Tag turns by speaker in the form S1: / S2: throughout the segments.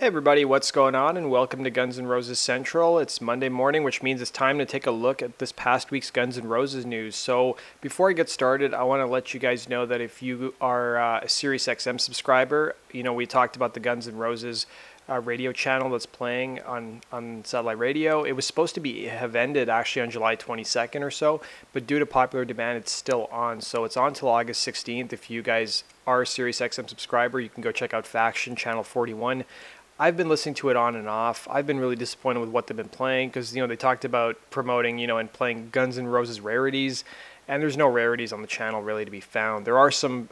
S1: Hey everybody, what's going on, and welcome to Guns N' Roses Central. It's Monday morning, which means it's time to take a look at this past week's Guns N' Roses news. So before I get started, I want to let you guys know that if you are a Sirius XM subscriber, we talked about the Guns N' Roses radio channel that's playing on satellite radio. It was supposed to have ended actually on July 22nd or so, but due to popular demand, it's still on. So it's on till August 16th. If you guys are a Sirius XM subscriber, you can go check out Faction Channel 41. I've been listening to it on and off. I've been really disappointed with what they've been playing because, they talked about promoting, and playing Guns N' Roses rarities. And there's no rarities on the channel really to be found. There are some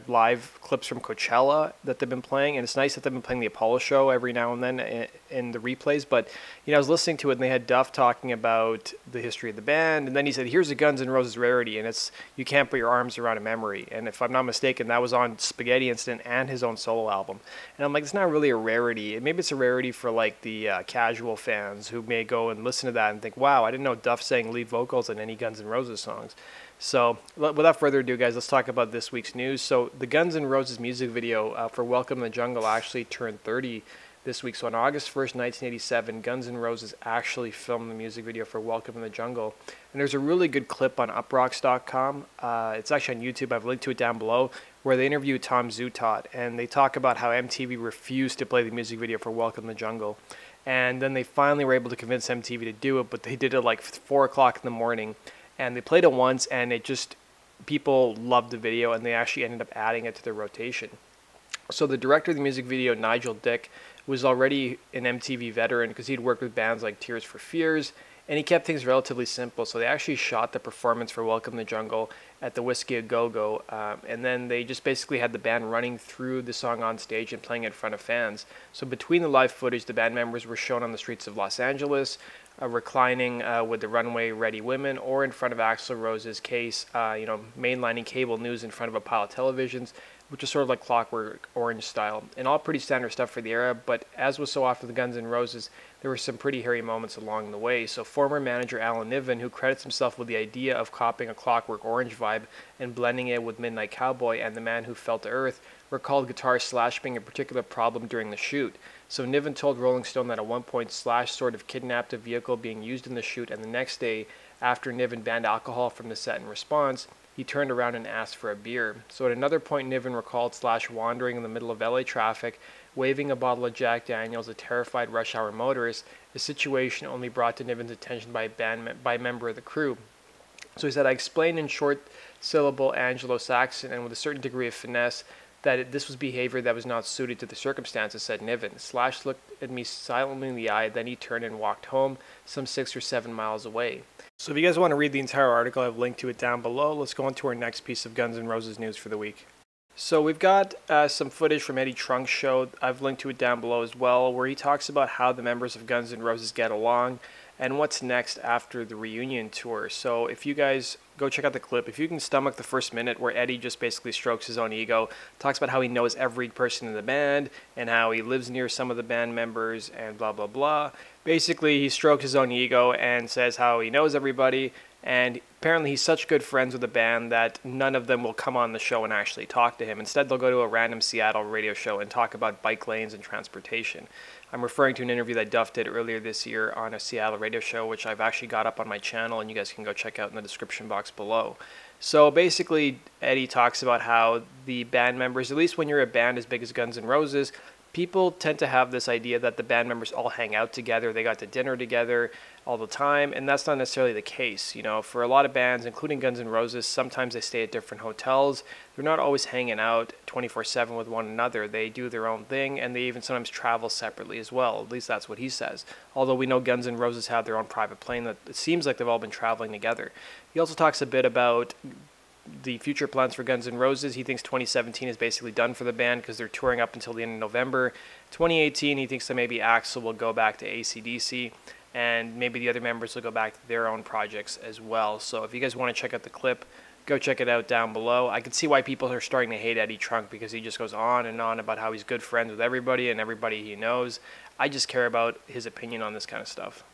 S1: live clips from Coachella that they've been playing, and it's nice that they've been playing the Apollo show every now and then in the replays. But I was listening to it, and they had Duff talking about the history of the band, and then he said, "Here's a Guns N' Roses rarity," and it's you can't put your arms around a memory. And if I'm not mistaken, that was on Spaghetti Incident and his own solo album. And I'm like, it's not really a rarity. Maybe it's a rarity for like the casual fans who may go and listen to that and think, "Wow, I didn't know Duff sang lead vocals in any Guns N' Roses songs." So without further ado, guys, let's talk about this week's news. So the Guns N' Roses music video for Welcome to the Jungle actually turned 30 this week. So on August 1st, 1987, Guns N' Roses actually filmed the music video for Welcome to the Jungle. And there's a really good clip on Uproxx.com. It's actually on YouTube. I've linked to it down below, where they interview Tom Zutaut. And they talk about how MTV refused to play the music video for Welcome to the Jungle. And then they finally were able to convince MTV to do it, but they did it like 4 o'clock in the morning. And they played it once, and people loved the video, and they actually ended up adding it to their rotation. So the director of the music video, Nigel Dick, was already an MTV veteran because he'd worked with bands like Tears for Fears, and he kept things relatively simple. So they actually shot the performance for Welcome to the Jungle at the Whiskey A Go-Go, and then they just basically had the band running through the song on stage and playing it in front of fans. So between the live footage, the band members were shown on the streets of Los Angeles, reclining with the runway-ready women, or in front of Axl Rose's case, mainlining cable news in front of a pile of televisions, which is sort of like Clockwork Orange style, and all pretty standard stuff for the era. But as was so often the Guns N' Roses, there were some pretty hairy moments along the way. So former manager Alan Niven, who credits himself with the idea of copying a Clockwork Orange vibe and blending it with Midnight Cowboy and The Man Who Fell to Earth, recalled guitar Slash being a particular problem during the shoot. So Niven told Rolling Stone that at one point Slash sort of kidnapped a vehicle being used in the shoot, and the next day, after Niven banned alcohol from the set in response, he turned around and asked for a beer. So at another point, Niven recalled Slash wandering in the middle of LA traffic, waving a bottle of Jack Daniels at terrified rush hour motorists, a situation only brought to Niven's attention by a member of the crew. So he said, "I explained in short syllable Anglo-Saxon and with a certain degree of finesse that this was behavior that was not suited to the circumstances," said Niven. "Slash looked at me silently in the eye, then he turned and walked home, some 6 or 7 miles away." So if you guys want to read the entire article, I've linked to it down below. Let's go on to our next piece of Guns N' Roses news for the week. So we've got some footage from Eddie Trunk's show. I've linked to it down below as well, where he talks about how the members of Guns N' Roses get along and what's next after the reunion tour. So if you guys go check out the clip, if you can stomach the first minute where Eddie just basically strokes his own ego, talks about how he knows every person in the band and how he lives near some of the band members and blah, blah, blah. Basically, he strokes his own ego and says how he knows everybody, and apparently he's such good friends with the band that none of them will come on the show and actually talk to him. Instead, they'll go to a random Seattle radio show and talk about bike lanes and transportation. I'm referring to an interview that Duff did earlier this year on a Seattle radio show, which I've actually got up on my channel, and you guys can go check out in the description box below. So basically, Eddie talks about how the band members, at least when you're a band as big as Guns N' Roses, people tend to have this idea that the band members all hang out together, they got to dinner together all the time, and that's not necessarily the case. For a lot of bands, including Guns N' Roses, sometimes they stay at different hotels. They're not always hanging out 24/7 with one another. They do their own thing, and they even sometimes travel separately as well. At least that's what he says. Although we know Guns N' Roses have their own private plane, that it seems like they've all been traveling together. He also talks a bit about the future plans for Guns N' Roses. He thinks 2017 is basically done for the band because they're touring up until the end of November. 2018, he thinks that maybe Axl will go back to AC/DC, and maybe the other members will go back to their own projects as well. So if you guys want to check out the clip, go check it out down below. I can see why people are starting to hate Eddie Trunk because he just goes on and on about how he's good friends with everybody and everybody he knows. I just care about his opinion on this kind of stuff.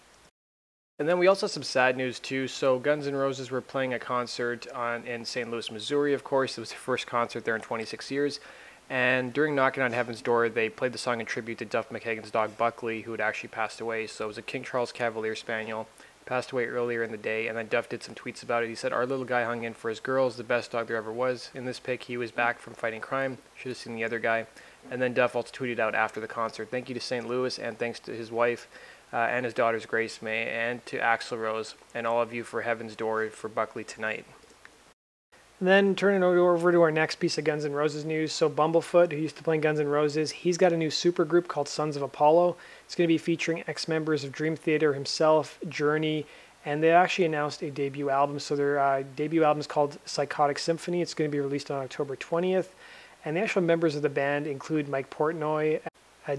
S1: And then we also have some sad news too. So Guns N' Roses were playing a concert in St. Louis, Missouri, of course. It was their first concert there in 26 years. And during Knocking on Heaven's Door, they played the song in tribute to Duff Mckagan's dog Buckley, who had actually passed away. So it was a King Charles Cavalier Spaniel, passed away earlier in the day, and then Duff did some tweets about it. He said, "Our little guy hung in for his girls, the best dog there ever was. In this pic, he was back from fighting crime. Should have seen the other guy." And then Duff also tweeted out after the concert, "Thank you to St. Louis, and thanks to his wife and his daughters Grace May, and to Axl Rose, and all of you for Heaven's Door for Buckley tonight." And then turning over to our next piece of Guns N' Roses news. So Bumblefoot, who used to play in Guns N' Roses, he's got a new supergroup called Sons of Apollo. It's going to be featuring ex-members of Dream Theater himself, Journey, and they actually announced a debut album. So their debut album is called Psychotic Symphony. It's going to be released on October 20th. And the actual members of the band include Mike Portnoy,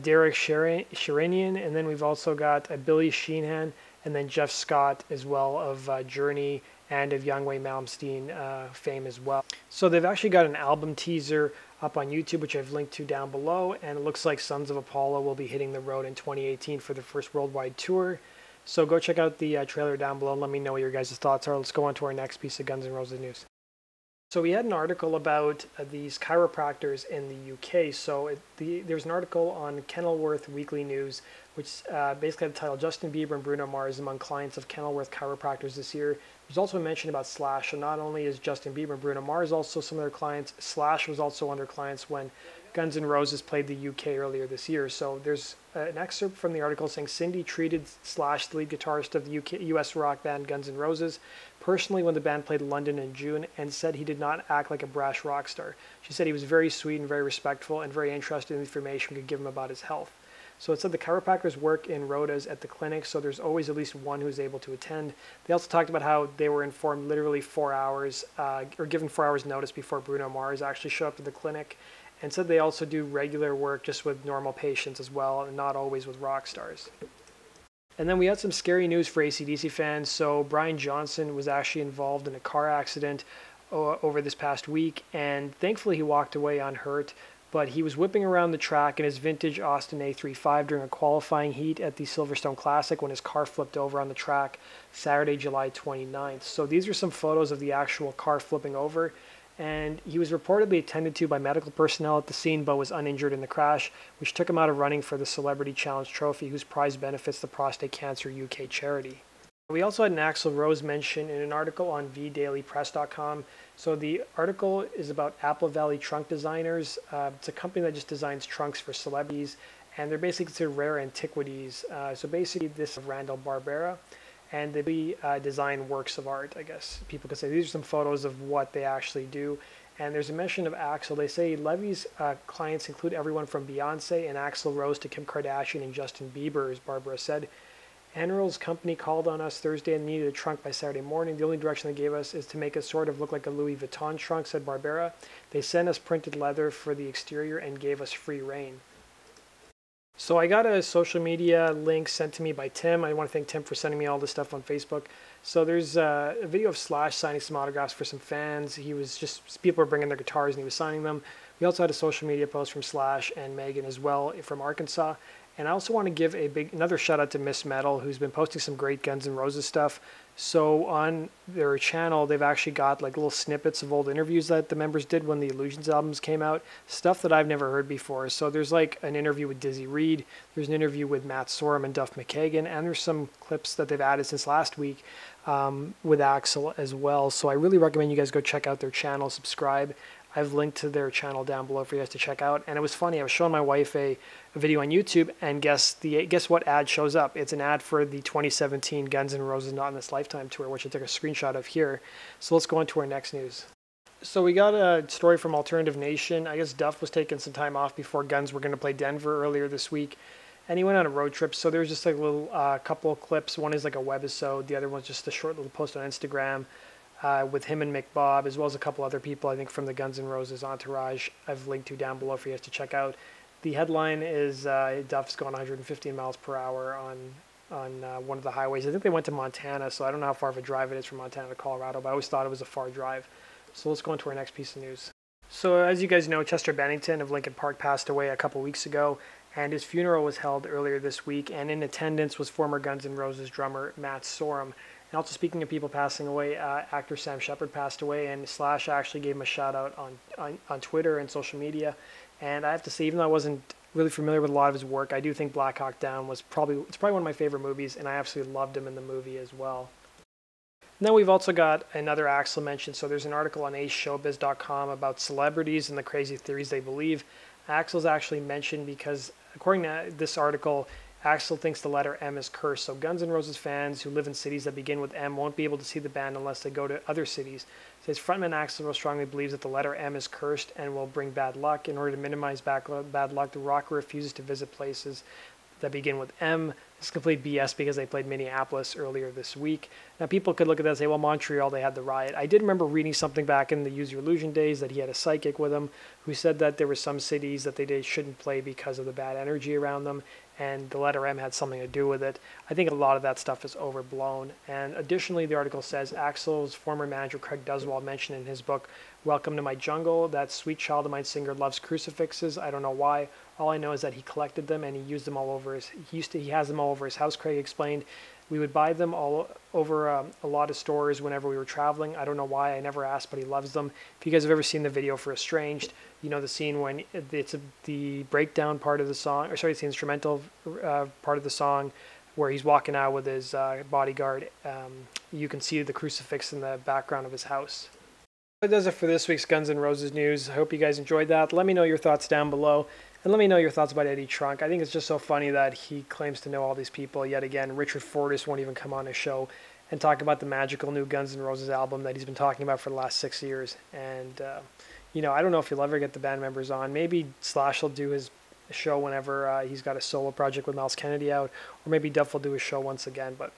S1: Derek Sherinian, and then we've also got Billy Sheehan, and then Jeff Scott as well of Journey and of Youngway Malmsteen fame as well. So they've actually got an album teaser up on YouTube, which I've linked to down below, and it looks like Sons of Apollo will be hitting the road in 2018 for their first worldwide tour. So go check out the trailer down below and let me know what your guys' thoughts are. Let's go on to our next piece of Guns N' Roses news. So we had an article about these chiropractors in the UK. So there's an article on Kenilworth Weekly News, which basically had the title, "Justin Bieber and Bruno Mars among clients of Kenilworth chiropractors this year." There's also a mention about Slash. So not only is Justin Bieber and Bruno Mars also some of their clients, Slash was also one of their clients when Guns N' Roses played the UK earlier this year. So there's an excerpt from the article saying Cindy treated Slash, the lead guitarist of the US rock band Guns N' Roses, personally when the band played London in June, and said he did not act like a brash rock star. She said he was very sweet and very respectful and very interested in the information we could give him about his health. So it said the chiropractors work in rotas at the clinic, so there's always at least one who's able to attend. They also talked about how they were informed literally 4 hours, or given 4 hours notice before Bruno Mars actually showed up to the clinic, and said they also do regular work just with normal patients as well, and not always with rock stars. And then we had some scary news for AC/DC fans. So Brian Johnson was actually involved in a car accident over this past week, and thankfully he walked away unhurt. But he was whipping around the track in his vintage Austin A35 during a qualifying heat at the Silverstone Classic when his car flipped over on the track Saturday, July 29th. So these are some photos of the actual car flipping over. And he was reportedly attended to by medical personnel at the scene but was uninjured in the crash, which took him out of running for the Celebrity Challenge Trophy, whose prize benefits the Prostate Cancer UK charity. We also had an Axl Rose mention in an article on vdailypress.com. So the article is about Apple Valley Trunk Designers. It's a company that just designs trunks for celebrities, and they're basically considered rare antiquities. So basically this is Randall Barbera, and they design works of art, I guess. People could say these are some photos of what they actually do. And there's a mention of Axl. They say Levy's clients include everyone from Beyonce and Axl Rose to Kim Kardashian and Justin Bieber, as Barbara said. Enrol's company called on us Thursday and needed a trunk by Saturday morning. The only direction they gave us is to make it sort of look like a Louis Vuitton trunk, said Barbera. They sent us printed leather for the exterior and gave us free rein. So I got a social media link sent to me by Tim. I want to thank Tim for sending me all this stuff on Facebook. So there's a video of Slash signing some autographs for some fans. He was just, people were bringing their guitars and he was signing them. We also had a social media post from Slash and Megan as well from Arkansas. And I also want to give another shout out to Miss Metal, who's been posting some great Guns N' Roses stuff. So on their channel, they've actually got like little snippets of old interviews that the members did when the Illusions albums came out, stuff that I've never heard before. So there's like an interview with Dizzy Reed, there's an interview with Matt Sorum and Duff Mckagan, and there's some clips that they've added since last week with Axl as well. So I really recommend you guys go check out their channel, subscribe. I've linked to their channel down below for you guys to check out. And it was funny, I was showing my wife a video on YouTube, and guess what ad shows up? It's an ad for the 2017 Guns N' Roses Not in This Lifetime tour, which I took a screenshot of here. So let's go on to our next news. So we got a story from Alternative Nation. I guess Duff was taking some time off before Guns were going to play Denver earlier this week. And he went on a road trip. So there's just like a little couple of clips. One is like a webisode. The other one's just a short little post on Instagram. With him and Mick Bob, as well as a couple other people, I think, from the Guns N' Roses entourage. I've linked to down below for you guys to check out. The headline is Duff's going 115 miles per hour on one of the highways. I think they went to Montana, so I don't know how far of a drive it is from Montana to Colorado, but I always thought it was a far drive. So let's go on to our next piece of news. So as you guys know, Chester Bennington of Lincoln Park passed away a couple weeks ago, and his funeral was held earlier this week, and in attendance was former Guns N' Roses drummer Matt Sorum. And also, speaking of people passing away, actor Sam Shepard passed away, and Slash actually gave him a shout out on Twitter and social media. And I have to say, even though I wasn't really familiar with a lot of his work, I do think Black Hawk Down was probably one of my favorite movies, and I absolutely loved him in the movie as well. And then we've also got another Axel mention. So there's an article on aceshowbiz.com about celebrities and the crazy theories they believe. Axel's actually mentioned because, according to this article, Axel thinks the letter M is cursed. So Guns N' Roses fans who live in cities that begin with M won't be able to see the band unless they go to other cities. So his frontman Axel strongly believes that the letter M is cursed and will bring bad luck. In order to minimize bad luck, the rocker refuses to visit places that begin with M. It's complete BS because they played Minneapolis earlier this week. Now, people could look at that and say, well, Montreal, they had the riot. I did remember reading something back in the Use Your Illusion days that he had a psychic with him who said that there were some cities that they shouldn't play because of the bad energy around them, and the letter M had something to do with it. I think a lot of that stuff is overblown. And additionally, the article says Axel's former manager, Craig Duswald, mentioned in his book, Welcome to My Jungle, that Sweet Child of Mine singer loves crucifixes. I don't know why. All I know is that he collected them and he used them all over he has them all over his house, Craig explained. We would buy them all over a lot of stores whenever we were traveling. I don't know why. I never asked, but he loves them. If you guys have ever seen the video for Estranged, you know the scene when it's the breakdown part of the song, or sorry, it's the instrumental part of the song where he's walking out with his bodyguard. You can see the crucifix in the background of his house. That does it for this week's Guns N' Roses news. I hope you guys enjoyed that. Let me know your thoughts down below. And let me know your thoughts about Eddie Trunk. I think it's just so funny that he claims to know all these people. Yet again, Richard Fortus won't even come on his show and talk about the magical new Guns N' Roses album that he's been talking about for the last 6 years. And, you know, I don't know if he'll ever get the band members on. Maybe Slash will do his show whenever he's got a solo project with Miles Kennedy out. Or maybe Duff will do his show once again. But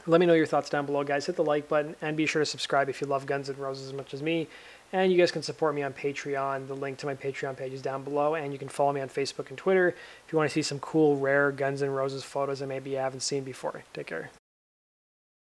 S1: let me know your thoughts down below, guys. Hit the like button and be sure to subscribe if you love Guns N' Roses as much as me. And you guys can support me on Patreon. The link to my Patreon page is down below. And you can follow me on Facebook and Twitter if you want to see some cool, rare Guns N' Roses photos that maybe you haven't seen before. Take care.